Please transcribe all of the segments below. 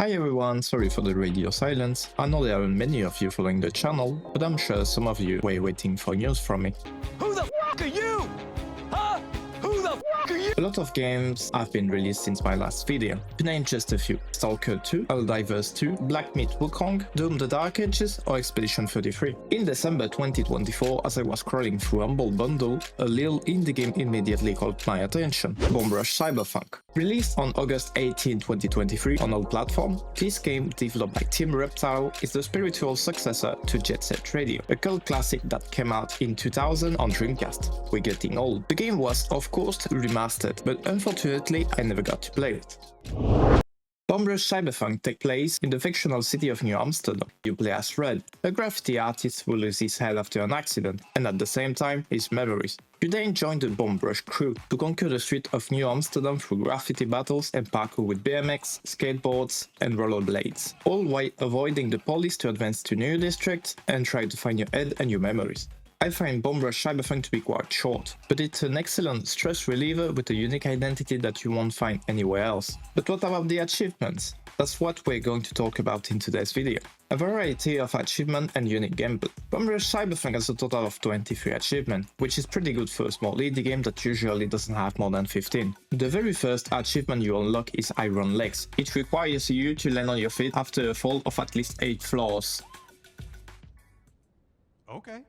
Hi everyone, sorry for the radio silence. I know there are many of you following the channel, but I'm sure some of you were waiting for news from me. Who the f*** are you? Huh? Who the f*** are you? A lot of games have been released since my last video. To name just a few: Stalker 2, Helldivers 2, Black Myth: Wukong, Doom: The Dark Ages, or Expedition 33. In December 2024, as I was scrolling through Humble Bundle, a little indie game immediately caught my attention: Bomb Rush Cyberfunk. Released on August 18, 2023 on all platforms, this game, developed by Team Reptile, is the spiritual successor to Jet Set Radio, a cult classic that came out in 2000 on Dreamcast. We're getting old. The game was, of course, remastered, but unfortunately I never got to play it. Bomb Rush Cyberfunk takes place in the fictional city of New Amsterdam. You play as Red, a graffiti artist who loses his head after an accident, and at the same time his memories. You then join the Bomb Rush crew to conquer the streets of New Amsterdam through graffiti battles and parkour with BMX, skateboards and rollerblades, all while avoiding the police to advance to new districts and try to find your head and your memories. I find Bomb Rush Cyberfunk to be quite short, but it's an excellent stress reliever with a unique identity that you won't find anywhere else. But what about the achievements? That's what we're going to talk about in today's video. A variety of achievement and unique gameplay. Bomb Rush Cyberfunk has a total of 23 achievements, which is pretty good for a small indie game that usually doesn't have more than 15. The very first achievement you unlock is Iron Legs. It requires you to land on your feet after a fall of at least 8 floors. Okay.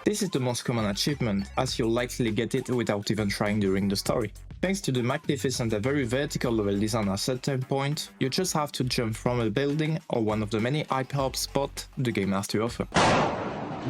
This is the most common achievement, as you'll likely get it without even trying during the story. Thanks to the magnificent and very vertical level design at a certain point, you just have to jump from a building or one of the many hyper-hop spots the game has to offer.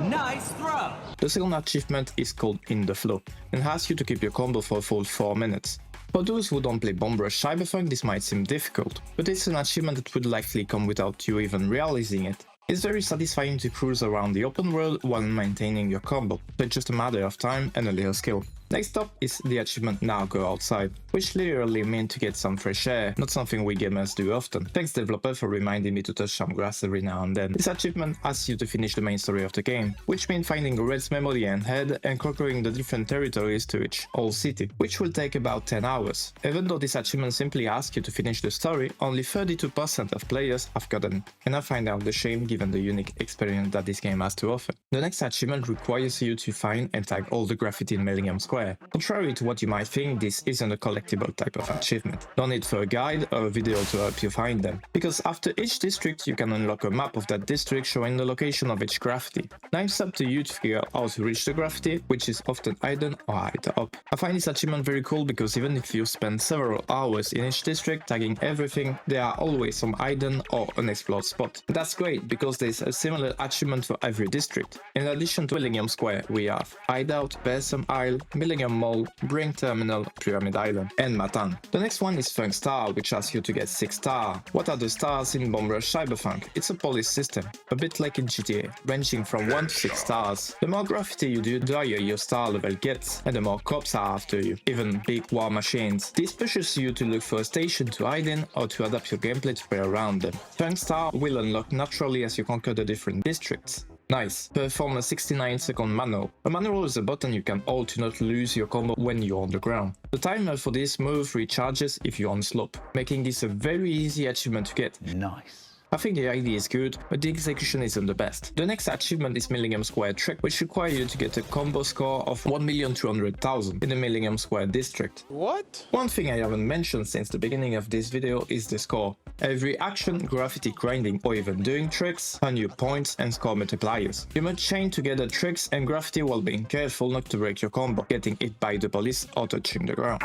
Nice throw! The second achievement is called In the Flow, and asks you to keep your combo for a full 4 minutes. For those who don't play Bomb Rush Cyberfunk, this might seem difficult, but it's an achievement that would likely come without you even realizing it. It's very satisfying to cruise around the open world while maintaining your combo, but just a matter of time and a little skill. Next up is the achievement Now Go Outside, which literally means to get some fresh air, not something we gamers do often. Thanks developer for reminding me to touch some grass every now and then. This achievement asks you to finish the main story of the game, which means finding Red's memory and head and conquering the different territories to reach Old City, which will take about 10 hours. Even though this achievement simply asks you to finish the story, only 32% of players have gotten it, and I find out the shame given the unique experience that this game has to offer. The next achievement requires you to find and tag all the graffiti in Millennium Square. Contrary to what you might think, this isn't a collectible type of achievement. No need for a guide or a video to help you find them, because after each district you can unlock a map of that district showing the location of each graffiti. Now it's up to you to figure out how to reach the graffiti, which is often hidden or hide up. I find this achievement very cool because even if you spend several hours in each district tagging everything, there are always some hidden or unexplored spots. That's great because there's a similar achievement for every district. In addition to Millennium Square, we have Hideout, Besom Isle, Millennium Mall, Brink Terminal, Pyramid Island, and Matan. The next one is Funk Star, which asks you to get 6 stars. What are the stars in Bomb Rush Cyberfunk? It's a police system, a bit like in GTA, ranging from 1 to 6 stars. The more graffiti you do, the higher your star level gets, and the more cops are after you, even big war machines. This pushes you to look for a station to hide in or to adapt your gameplay to play around them. Funk Star will unlock naturally as you conquer the different districts. Nice. Perform a 69-second manual. A manual is a button you can hold to not lose your combo when you're on the ground. The timer for this move recharges if you're on slope, making this a very easy achievement to get. Nice. I think the idea is good, but the execution isn't the best. The next achievement is Millennium Square Trek, which requires you to get a combo score of 1,200,000 in the Millennium Square district. What? One thing I haven't mentioned since the beginning of this video is the score. Every action, graffiti grinding, or even doing tricks earn you points and score multipliers. You must chain together tricks and graffiti while being careful not to break your combo, getting hit by the police or touching the ground.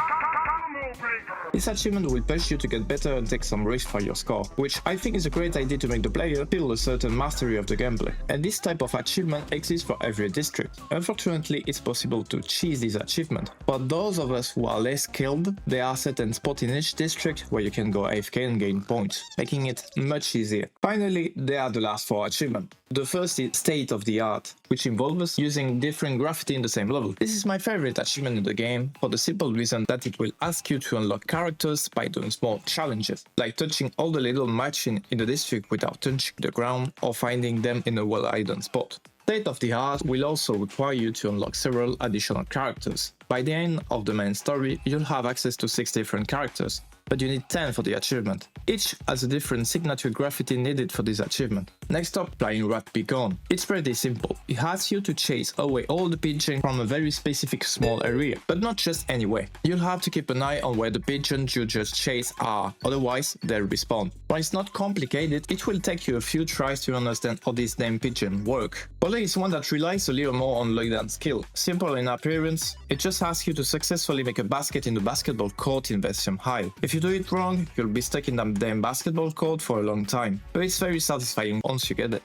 This achievement will push you to get better and take some risks for your score, which I think is a great idea to make the player feel a certain mastery of the gameplay. And this type of achievement exists for every district. Unfortunately, it's possible to cheese this achievement. For those of us who are less skilled, there are certain spots in each district where you can go AFK and gain points, making it much easier. Finally, there are the last 4 achievements. The first is State of the Art, which involves using different graffiti in the same level. This is my favorite achievement in the game for the simple reason that it will ask you to unlock characters by doing small challenges, like touching all the little machines in the district without touching the ground or finding them in a well-hidden spot. State of the Art will also require you to unlock several additional characters. By the end of the main story, you'll have access to 6 different characters. but you need 10 for the achievement. Each has a different signature graffiti needed for this achievement. Next up, Flying Rat Be Gone. It's pretty simple. It asks you to chase away all the pigeons from a very specific small area, but not just anywhere. You'll have to keep an eye on where the pigeons you just chased are, otherwise they'll respawn. While it's not complicated, it will take you a few tries to understand how these damn pigeons work. Volley is one that relies a little more on luck than skill. Simple in appearance, it just asks you to successfully make a basket in the basketball court in version high. If you do it wrong, you'll be stuck in that damn basketball court for a long time, but it's very satisfying once you get it.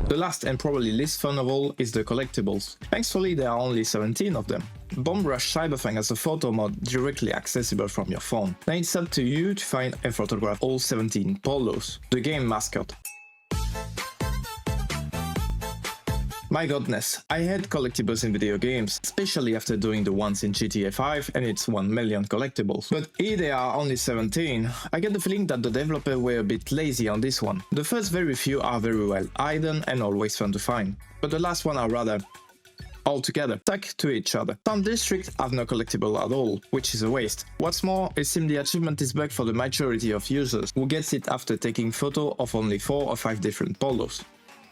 The last and probably least fun of all is the collectibles. Thankfully there are only 17 of them. Bomb Rush Cyberfunk has a photo mode directly accessible from your phone. Then it's up to you to find and photograph all 17 polos, the game mascot. My goodness, I hate collectibles in video games, especially after doing the ones in GTA 5 and its 1 million collectibles. But here they are only 17, I get the feeling that the developer were a bit lazy on this one. The first very few are very well hidden and always fun to find, but the last one are rather altogether stuck to each other. Some districts have no collectible at all, which is a waste. What's more, it seems the achievement is bugged for the majority of users, who gets it after taking photo of only 4 or 5 different polos.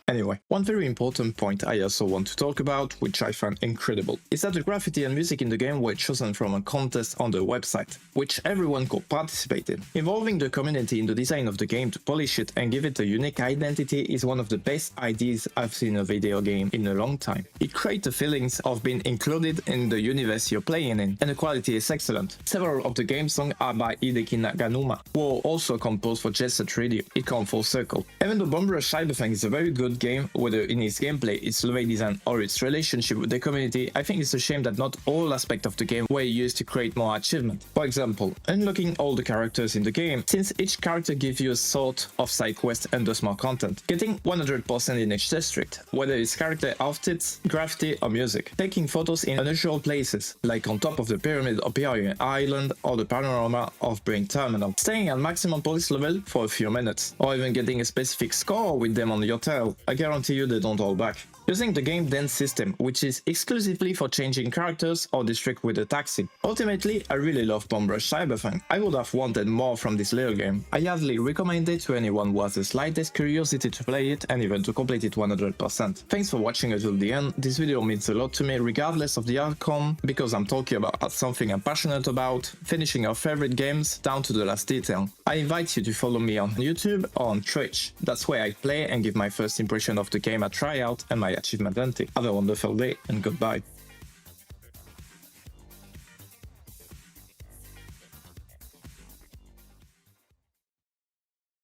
Anyway, one very important point I also want to talk about, which I find incredible, is that the graffiti and music in the game were chosen from a contest on the website, which everyone could participate in. Involving the community in the design of the game to polish it and give it a unique identity is one of the best ideas I've seen in a video game in a long time. It creates the feelings of being included in the universe you're playing in, and the quality is excellent. Several of the game songs are by Hideki Naganuma, who also composed for Jet Set Radio. It comes full circle. Even though Bomb Rush Cyberfunk is a very good game, whether in its gameplay, its level design or its relationship with the community, I think it's a shame that not all aspects of the game were used to create more achievement. For example, unlocking all the characters in the game, since each character gives you a sort of side quest and thus more content. Getting 100% in each district, whether it's character outfits, graffiti or music. Taking photos in unusual places, like on top of the pyramid of Pyramid Island or the panorama of Brink Terminal. Staying at maximum police level for a few minutes, or even getting a specific score with them on your tail. I guarantee you they don't hold back. Using the game dance system, which is exclusively for changing characters or district with a taxi. Ultimately, I really love Bomb Rush Cyberfunk. I would have wanted more from this little game. I hardly recommend it to anyone who has the slightest curiosity to play it and even to complete it 100%. Thanks for watching until the end. This video means a lot to me regardless of the outcome, because I'm talking about something I'm passionate about, finishing our favorite games down to the last detail. I invite you to follow me on YouTube or on Twitch. That's where I play and give my first impression of the game at tryout and my achievement hunting. Have a wonderful day and goodbye.